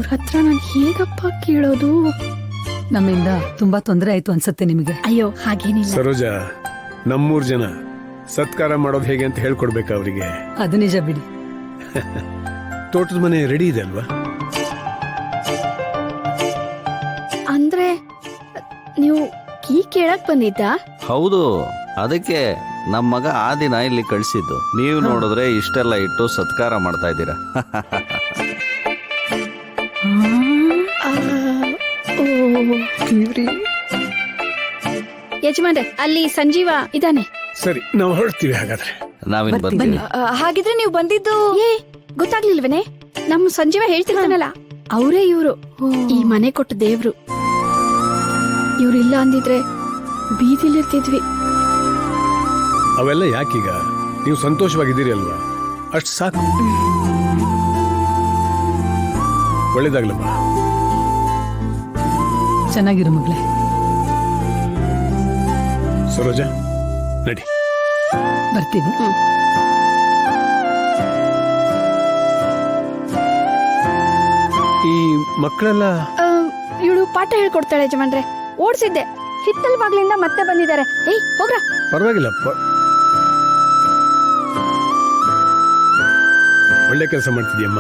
ಹತ್ರ ನಾನು ಹೇಗಪ್ಪ ಕೇಳೋದು? ನಮ್ಮಿಂದ ತುಂಬಾ ತೊಂದರೆ ಆಯ್ತು ಅನ್ಸುತ್ತೆ ನಿಮಗೆ. ಅಯ್ಯೋ ಹಾಗೇನಿಲ್ಲ. ಸರೋಜಾ, ನಮ್ಮೂರ್ ಜನ ಸತ್ಕಾರ ಮಾಡೋದು ಹೇಗೆ ಅಂತ ಹೇಳ್ಕೊಡ್ಬೇಕಾ ಅವರಿಗೆ? ಅದು ನಿಜ ಬಿಡಿ. ತೋಟದ ಮನೆ ರೆಡಿ ಇದೆ ಅಲ್ವಾ? ಅಂದ್ರೆ ನೀವು ಕೀ ಕೇಳಕ್ ಬಂದಿದ್ದ? ಹೌದು, ಅದಕ್ಕೆ ನಮ್ಮ ಮಗ ಆ ದಿನ ಇಲ್ಲಿ ಕಳಿಸಿದ್ದು. ನೀವು ನೋಡಿದ್ರೆ ಇಷ್ಟೆಲ್ಲ ಇಟ್ಟು ಸತ್ಕಾರ ಮಾಡ್ತಾ ಇದ್ದೀರಾ. ಯಜಮಾನ್ರೆ, ಅಲ್ಲಿ ಸಂಜೀವ ಇದ್ದಾನೆ. ಸರಿ, ನಾವು ಹೊರಡ್ತೀವಿ ಹಾಗಾದ್ರೆ. ನಾವಿನ್ ಬರ್ತೀವಿ. ಹಾಗಿದ್ರೆ ನೀವು ಬಂದಿದ್ದು ಗೊತ್ತಾಗ್ಲಿಲ್ವನೇ? ನಮ್ಮ ಸಂಜೀವ ಹೇಳ್ತಿರ್ತಾನಲ್ಲ, ಅವರೇ ಇವ್ರು, ಈ ಮನೆ ಕೊಟ್ಟ ದೇವ್ರು. ಇವ್ರಿಲ್ಲ ಅಂದಿದ್ರೆ ಬೀದಿಲಿರ್ತಿದ್ವಿ. ಅವೆಲ್ಲ ಯಾಕೀಗ? ನೀವು ಸಂತೋಷವಾಗಿದ್ದೀರಿ ಅಲ್ವಾ? ಅಷ್ಟು ಸಾಕು. ಒಳ್ಳೇದಾಗ್ಲಮ್ಮ. ಚೆನ್ನಾಗಿರು ಮಗಳೇ. ಸರೋಜಾ, ನಡಿ. ಬರ್ತೀವಿ. ಈ ಮಕ್ಕಳೆಲ್ಲ ಇವಳು ಪಾಠ ಹೇಳ್ಕೊಡ್ತಾಳೆ ಯಜಮಾನ್ರೆ. ಓಡ್ಸಿದ್ದೆ, ಹಿತ್ತಲ್ ಬಾಗ್ಲಿಂದ ಮತ್ತೆ ಬಂದಿದ್ದಾರೆ. ಏಯ್ ಹೋಗ್ರ. ಪರವಾಗಿಲ್ಲ, ಒಳ್ಳೆ ಕೆಲಸ ಮಾಡ್ತಿದ್ಯಮ್ಮ.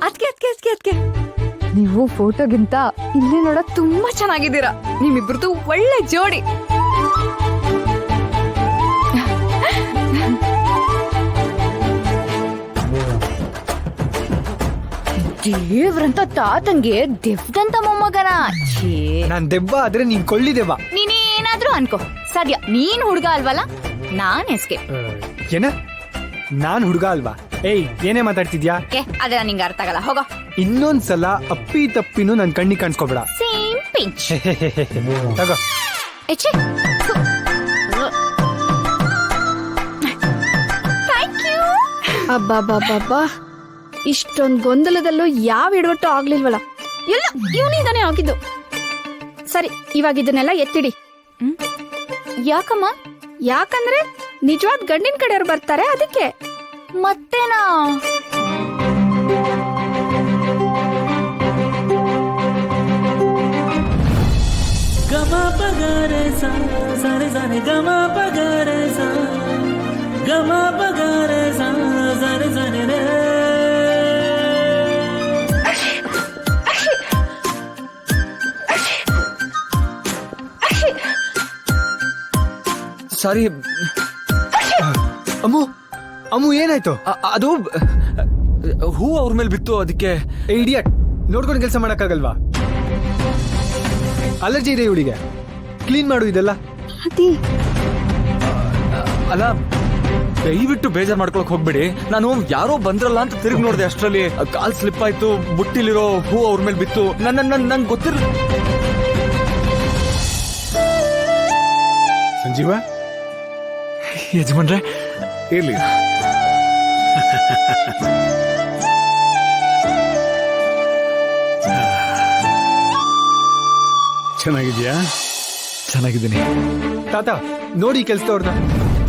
ಅದ್ಕೆ ನೀವು ಫೋಟೋಗಿಂತ ಇಲ್ಲೇ ನೋಡಕ್ ತುಂಬಾ ಚೆನ್ನಾಗಿದ್ದೀರಾ. ನಿಮ್ಮಿಬ್ರದ್ದು ಒಳ್ಳೆ ಜೋಡಿ. ದೇವ್ರಂತ ತಾತಂಗೆ ದೆವ್ವಂತ ಮೊಮ್ಮಗನ. ನಾನ್ ದೆವ್ವ ಆದ್ರೆ ನೀನ್ ಕೊಳ್ಳಿ ದೆವ್ವ. ನೀನೇನಾದ್ರೂ ಅನ್ಕೋ, ಸದ್ಯ ನೀನ್ ಹುಡ್ಗ ಅಲ್ವಲ್ಲ, ನಾನ್ ಎಸ್ಕೆ. ಏನ? ನಾನ್ ಹುಡ್ಗ ಅಲ್ವಾ? ಏಯ್, ಏನೇ ಮಾತಾಡ್ತಿದ್ಯಾ? ಅದ್ರ ನಿಂಗೆ ಅರ್ಥ ಆಗಲ್ಲ, ಹೋಗೋ. ಇನ್ನೊಂದ್ಸಲ ಅಪ್ಪಿ ತಪ್ಪಿನೂ ನನ್ ಕಣ್ಣಿಗೆ ಕಾಣಿಸ್ಕೊಬೇಡ. Same pinch. ತಗೋ. Thank you. ಅಬ್ಬಾ, ಇಷ್ಟೊಂದ್ ಗೊಂದಲದಲ್ಲೂ ಯಾವ ಎಡವಟ್ಟು ಆಗ್ಲಿಲ್ವಲ್ಲ. ಎಲ್ಲ ಇವನಿಂದಾನೇ ಆಗಿದ್ದು. ಸರಿ, ಇವಾಗ ಇದನ್ನೆಲ್ಲ ಎತ್ತಿಡಿ. ಯಾಕಮ್ಮ? ಯಾಕಂದ್ರೆ ನಿಜವಾದ ಗಂಡಿನ ಕಡೆಯವ್ರು ಬರ್ತಾರೆ, ಅದಕ್ಕೆ. ಮತ್ತೇನಾ? ಗಮ ಪಗರೆ ಸಾ ಸರೆ ಸರೆ ಗಮ ಪಗರೆ ಸಾ ಗಮ ಪಗರೆ ಸಾ ಸರೆ ಸರೆ ರೇ. ಸಾರಿ ಅಮ್ಮು, ಏನಾಯ್ತು? ಅದು ಹೂ ಅವ್ರ ಮೇಲೆ ಬಿತ್ತು, ಅದಕ್ಕೆ. ಇಡಿಯಟ್, ನೋಡ್ಕೊಂಡು ಕೆಲಸ ಮಾಡಕ್ಕಾಗಲ್ವಾ? ಅಲರ್ಜಿ ಇದೆ ಇವಳಿಗೆ. ಕ್ಲೀನ್ ಮಾಡು ಇದೆಲ್ಲ. ಅಲ್ಲ, ದಯವಿಟ್ಟು ಬೇಜಾರ್ ಮಾಡ್ಕೊಳಕ್ ಹೋಗ್ಬಿಡಿ. ನಾನು ಯಾರೋ ಬಂದ್ರಲ್ಲ ಅಂತ ತಿರುಗಿ ನೋಡಿದೆ, ಅಷ್ಟರಲ್ಲಿ ಕಾಲ್ ಸ್ಲಿಪ್ ಆಯ್ತು, ಬುಟ್ಟಿಲಿರೋ ಹೂ ಅವ್ರ ಮೇಲೆ ಬಿತ್ತು. ನಂಗೆ ಗೊತ್ತಿರಲಿಲ್ಲ. ಸಂಜೀವ, ಯಜಮಾನ್ರೆ, ಇರ್ಲಿ. ಚೆನ್ನಾಗಿದ್ಯಾ? ಚೆನ್ನಾಗಿದ್ದೀನಿ ತಾತ. ನೋಡಿ ಕೆಲ್ಸದವ್ರನ್ನ,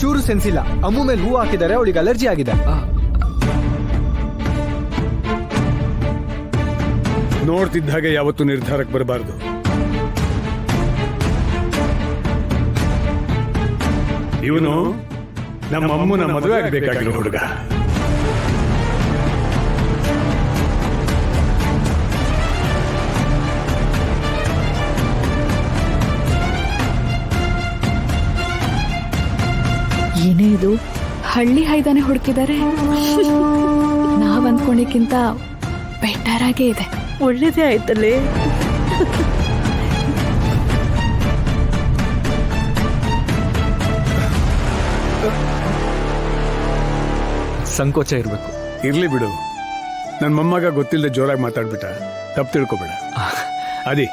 ಚೂರು ಸೆನ್ಸ್ ಇಲ್ಲ. ಅಮ್ಮು ಮೇಲೆ ಹೂ ಹಾಕಿದ್ದಾರೆ, ಅವಳಿಗೆ ಅಲರ್ಜಿ ಆಗಿದೆ. ನೋಡ್ತಿದ್ದ ಹಾಗೆ ಯಾವತ್ತೂ ನಿರ್ಧಾರಕ್ಕೆ ಬರಬಾರ್ದು. ಇವನು ನಮ್ಮ ಅಮ್ಮನ ಮದುವೆ ಆಗಬೇಕಾಗಿರೋ ಹುಡುಗ. ಏನೇ ಇದು, ಹಳ್ಳಿ ಹೈದಾನೆ ಹುಡುಕಿದ್ದಾರೆ. ನಾವ್ ಅನ್ಕೊಂಡಿಕ್ಕಿಂತ ಬೆಟರ್ ಆಗೇ ಇದೆ. ಒಳ್ಳೇದೇ ಆಯ್ತಲ್ಲೇ. ಸಂಕೋಚ ಇರ್ಬೇಕು. ಇರ್ಲಿ ಬಿಡು, ನನ್ನ ಮೊಮ್ಮಗ ಗೊತ್ತಿಲ್ಲದೆ ಜೋರಾಗಿ ಮಾತಾಡ್ಬಿಟ್ಟ. ತಪ್ಪು ತಿಳ್ಕೊಬೇಡ. ಅದಿ,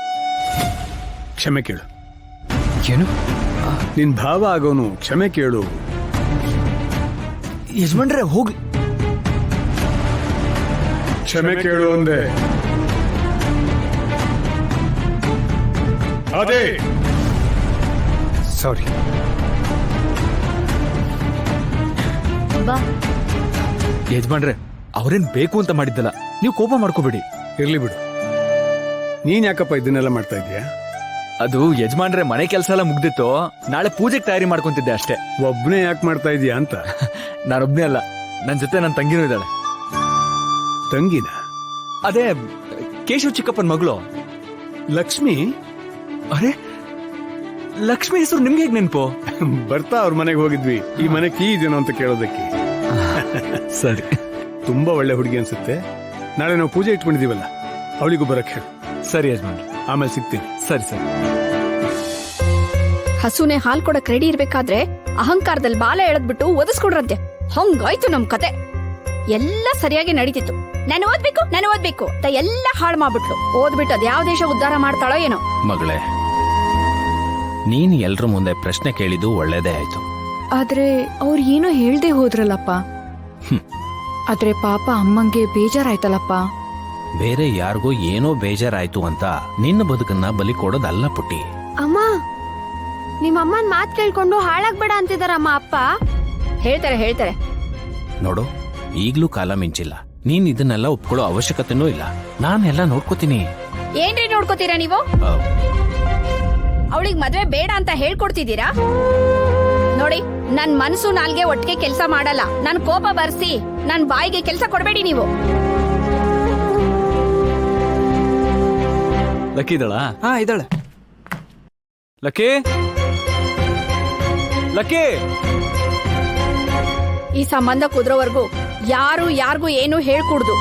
ಕ್ಷಮೆ ಕೇಳು. ಏನು? ನಿನ್ ಭಾವ ಆಗೋನು, ಕ್ಷಮೆ ಕೇಳು. ಯಜಮಾನ್ರೆ, ಹೋಗಿ. ಕ್ಷಮೆ ಕೇಳು ಅಂದೆ. ಅದೇ. ಸಾರಿ. ಬಾ. ಯಜಮಾನ್ರೆ, ಅವ್ರೇನ್ ಬೇಕು ಅಂತ ಮಾಡಿದ್ದಲ್ಲ, ನೀವು ಕೋಪ ಮಾಡ್ಕೋಬೇಡಿ. ಇರ್ಲಿ ಬಿಡು. ನೀನ್ ಯಾಕಪ್ಪ ಇದನ್ನೆಲ್ಲ ಮಾಡ್ತಾ ಇದೀಯಾ? ಅದು ಯಜಮಾನ್ರೆ ಮನೆ ಕೆಲಸ ಎಲ್ಲ ಮುಗ್ದಿತ್ತು, ನಾಳೆ ಪೂಜೆಗೆ ತಯಾರಿ ಮಾಡ್ಕೊಂತಿದ್ದೆ ಅಷ್ಟೇ. ಒಬ್ನೇ ಯಾಕೆ ಮಾಡ್ತಾ ಇದೀಯಾ ಅಂತ. ನಾನೊಬ್ನೇ ಅಲ್ಲ, ನನ್ ಜೊತೆ ನನ್ನ ತಂಗಿನೂ ಇದ್ದಾಳೆ. ತಂಗಿನ? ಅದೇ ಕೇಶವ್ ಚಿಕ್ಕಪ್ಪನ ಮಗಳು ಲಕ್ಷ್ಮಿ. ಅರೆ, ಲಕ್ಷ್ಮಿ ಹೆಸರು ನಿಮ್ಗೆ ಹೇಗ್ ನೆನ್ಪು? ಬರ್ತಾ ಅವ್ರ ಮನೆಗೆ ಹೋಗಿದ್ವಿ, ಈ ಮನೆ ಕೀ ಇದೇನೋ ಅಂತ ಕೇಳೋದಕ್ಕೆ. ಸರಿ. ತುಂಬಾ ಒಳ್ಳೆ ಹುಡುಗಿ ಅನ್ಸುತ್ತೆ. ನಾಳೆ ನಾವು ಪೂಜೆ ಇಟ್ಕೊಂಡಿದೀವಲ್ಲ, ಅವಳಿಗೂ ಬರಕ್ ಹೇಳು. ಸರಿ ಯಜಮಾನ್, ಆಮೇಲೆ ಸಿಗ್ತೀನಿ. ಸರಿ ಸರಿ. ಹಸುನೆ ಹಾಲ್ ಕೊಡಕ್ ರೆಡಿ ಇರ್ಬೇಕಾದ್ರೆ ಅಹಂಕಾರದಲ್ಲಿ ಬಾಲ ಎಳೆದ್ಬಿಟ್ಟು ಒದಿಸ್ಕೊಡ್ರಂತೆ. ಹಂಗಾಯ್ತು ನಮ್ ಕತೆ. ಎಲ್ಲ ಸರಿಯಾಗಿ ನಡೀತಿತ್ತು. ನಾನು ಓದ್ಬೇಕು ಅಂತ ಎಲ್ಲ ಹಾಳು ಮಾಡ್ಬಿಟ್ಲು. ಓದ್ಬಿಟ್ಟು ಅದ್ ಯಾವ ದೇಶ ಉದ್ಧಾರ ಮಾಡ್ತಾಳೋ ಏನೋ. ಮಗಳೇ, ನೀನ್ ಎಲ್ರ ಮುಂದೆ ಪ್ರಶ್ನೆ ಕೇಳಿದ್ದು ಒಳ್ಳೇದೇ ಆಯ್ತು. ಆದ್ರೆ ಅವ್ರು ಏನೋ ಹೇಳ್ದೆ ಹೋದ್ರಲ್ಲಪ್ಪ. ಆದ್ರೆ ಪಾಪ ಅಮ್ಮಂಗೆ ಬೇಜಾರಾಯ್ತಲ್ಲಪ್ಪ. ಬೇರೆ ಯಾರಿಗೋ ಏನೋ ಬೇಜಾರಾಯ್ತು ಅಂತ ನಿನ್ನ ಬದುಕನ್ನ ಬಲಿ ಕೊಡೋದಲ್ಲ ಪುಟ್ಟಿ. ಅಮ್ಮ, ನಿಮ್ಮ ಅಮ್ಮನ್ ಮಾತ್ ಕೇಳ್ಕೊಂಡು ಹಾಳಾಗ್ಬೇಡ ಅಂತಿದಾರಮ್ಮ ಅಪ್ಪ. ಹೇಳ್ತಾರೆ. ನೋಡು, ಈಗ್ಲೂ ಕಾಲ ಮಿಂಚಿಲ್ಲ. ನೀನ್ ಇದನ್ನೆಲ್ಲ ಒಪ್ಕೊಳ್ಳೋ ಅವಶ್ಯಕತೆನೂ ಇಲ್ಲ. ನಾನೆಲ್ಲ ನೋಡ್ಕೋತೀನಿ. ಏನ್ರಿ ನೋಡ್ಕೋತೀರಾ ನೀವು? ಅವಳಿಗೆ ಮದ್ವೆ ಬೇಡ ಅಂತ ಹೇಳ್ಕೊಡ್ತಿದ್ದೀರಾ? ನೋಡಿ, ನನ್ ಮನಸ್ಸು ನಾಲ್ಗೆ ಒಟ್ಟಿಗೆ ಕೆಲಸ ಮಾಡಲ್ಲ. ನನ್ ಕೋಪ ಬರ್ಸಿ ನನ್ ಬಾಯಿಗೆ ಕೆಲಸ ಕೊಡ್ಬೇಡಿ ನೀವು. ಲಕ್ಕಿ ಇದ್ದಾಳಾ? ಹಾ, ಇದ್ದಾಳೆ. Lucky, lucky. ಈ ಸಂಬಂಧ ಕುದ್ರೋವರೆಗೂ ಯಾರು ಯಾರಿಗೂ ಏನು ಹೇಳ್ಕೂಡ್ದು.